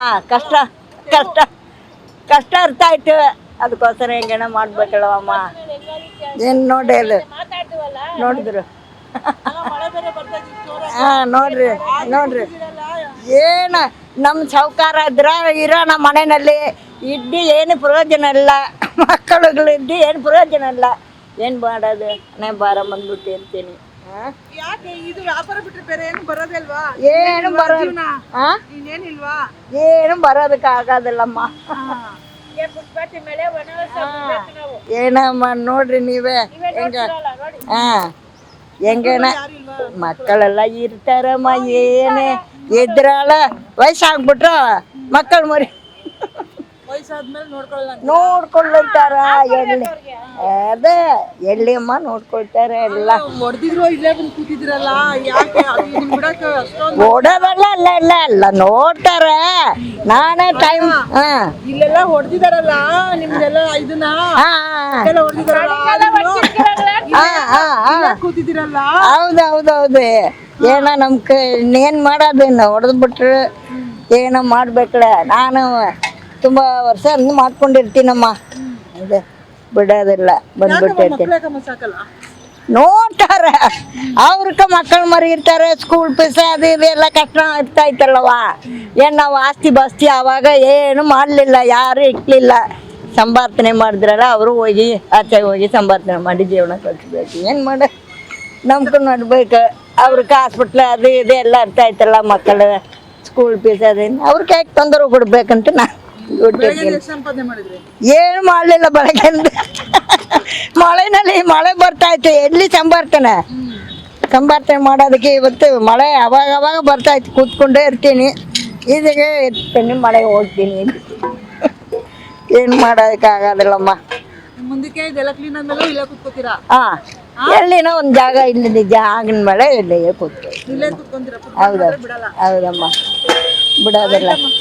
ಕಷ್ಟ ಕಷ್ಟ ಕಷ್ಟ ಅರ್ಥ ಆಯ್ತು. ಅದಕ್ಕೋಸ್ಕರ ಹೆಂಗೇನ ಮಾಡ್ಬೇಕಲ್ಲವಮ್ಮ. ಏನು ನೋಡಿ ಅಲ್ಲಿ ನೋಡಿದ್ರು ನೋಡ್ರಿ ನೋಡ್ರಿ ಏನು ನಮ್ಮ ಸಾವುಕಾರ ಇದ್ರ ಇರೋ ನಮ್ಮ ಮನೆಯಲ್ಲಿ ಇದ್ದು ಏನು ಪ್ರಯೋಜನ ಇಲ್ಲ. ಮಕ್ಕಳುಗಳಿದ್ದು ಏನು ಪ್ರಯೋಜನ ಇಲ್ಲ. ಏನು ಮಾಡೋದು ಹಣೆ ಭಾರ ಬಂದ್ಬಿಟ್ಟು ಇರ್ತೀನಿ. ಏನು ಬರೋದು ಏನು ಬರೋದಕ್ಕಾಗೋದಿಲ್ಲಮ್ಮ. ಏನಮ್ಮ ನೋಡ್ರಿ ನೀವೇ ಹೆಂಗ ಹೆಂಗೇನ ಮಕ್ಕಳೆಲ್ಲ ಇರ್ತಾರಮ್ಮ. ಏನೇ ಇದ್ರಾಳ ವಯಸ್ಸಾಗ್ಬಿಟ್ರ ಮಕ್ಕಳು ಮರಿ ನೋಡ್ಕೊಳ್ತಾರ. ಎಲ್ಲಿ ಅದೇ ಎಲ್ಲಿ ಅಮ್ಮ ನೋಡ್ಕೊಳ್ತಾರೆ ಎಲ್ಲ. ಓಡೋದಲ್ಲ ಅಲ್ಲ ಇಲ್ಲ ಎಲ್ಲ ನೋಡ್ತಾರ. ನಾನೇ ಟೈಮ್ ಇಲ್ಲೆಲ್ಲ ಹೊಡೆದಿದಾರಲ್ಲ ನಿಮ್ದೆಲ್ಲ ಇದನ್ನ ಕೂತಿದಿರಲ್ಲ. ಹೌದೌದೌದು. ಏನೋ ಏನ್ ಮಾಡೋದೇನು ಹೊಡೆದ್ ಬಿಟ್ರು ಏನೋ ಮಾಡ್ಬೇಕಲ್ಲ. ನಾನು ತುಂಬಾ ವರ್ಷ ಮಾಡ್ಕೊಂಡಿರ್ತೀನಮ್ಮ. ಅದೇ ಬಿಡೋದಿಲ್ಲ. ಬಂದ್ಬಿಟ್ಟಿರ್ತೀನಿ. ನೋಡ್ತಾರ ಅವ್ರಕ್ಕ ಮಕ್ಕಳು ಮರಿ ಇರ್ತಾರೆ. ಸ್ಕೂಲ್ ಫೀಸ್ ಅದು ಇದು ಎಲ್ಲ ಕಷ್ಟ ಇರ್ತಾ ಇತ್ತಲ್ಲವ. ಏನು ನಾವು ಆಸ್ತಿ ಬಾಸ್ತಿ ಆವಾಗ ಏನು ಮಾಡಲಿಲ್ಲ, ಯಾರು ಇಕ್ಲಿಲ್ಲ. ಸಂಪಾದನೆ ಮಾಡಿದ್ರಲ್ಲ ಅವರು ಹೋಗಿ ಆಚೆ ಹೋಗಿ ಸಂಪಾದನೆ ಮಾಡಿ ಜೀವನ ಕಳಿಸ್ಬೇಕು. ಏನು ಮಾಡ ನಮ್ಗೂ ನಡ್ಬೇಕು. ಅವ್ರಿಗೆ ಹಾಸ್ಪಿಟ್ಲ್ ಅದು ಇದು ಎಲ್ಲ ಇರ್ತಾ ಇತ್ತಲ್ಲ. ಮಕ್ಕಳು ಸ್ಕೂಲ್ ಫೀಸ್ ಅದೇನು ಅವ್ರಿಗೆ ಹೇಗೆ ತೊಂದರೆ ಕೊಡ್ಬೇಕಂತ ನಾನು ಏನು ಮಾಡಲಿಲ್ಲ. ಬೆಳಗ್ಗೆಯಿಂದ ಮಳೆನಲ್ಲಿ ಮಳೆ ಬರ್ತಾ ಇತ್ತು. ಎಲ್ಲಿ ಸಂಬಾರ್ತನೆ ಮಾಡೋದಕ್ಕೆ ಇವತ್ತು ಮಳೆ ಅವಾಗ ಅವಾಗ ಬರ್ತಾ ಇತ್ತು. ಕೂತ್ಕೊಂಡೇ ಇರ್ತೀನಿ. ಇದಕ್ಕೆ ಇರ್ತೀನಿ, ಮಳೆಗೆ ಹೋಗ್ತೀನಿ. ಏನು ಮಾಡೋದಕ್ಕಾಗೋದಿಲ್ಲಮ್ಮ. ಮುಂದಕ್ಕೆ ಇದೆಲ್ಲ ಕ್ಲೀನ್ ಆದ್ಮೇಲೆ ಇಲ್ಲೇ ಕೂತ್ಕೋತೀರಾ? ಎಲ್ಲಿನೋ ಒಂದು ಜಾಗ ಇಲ್ಲಿ ಜಾಗಿನ ಮೇಲೆ ಇಲ್ಲೇ ಕೂತ್ಕೊ. ಇಲ್ಲೇ ಕೂತ್ಕೊಂತೀರಾ? ಹೌದಮ್ಮ ಬಿಡೋದಿಲ್ಲ.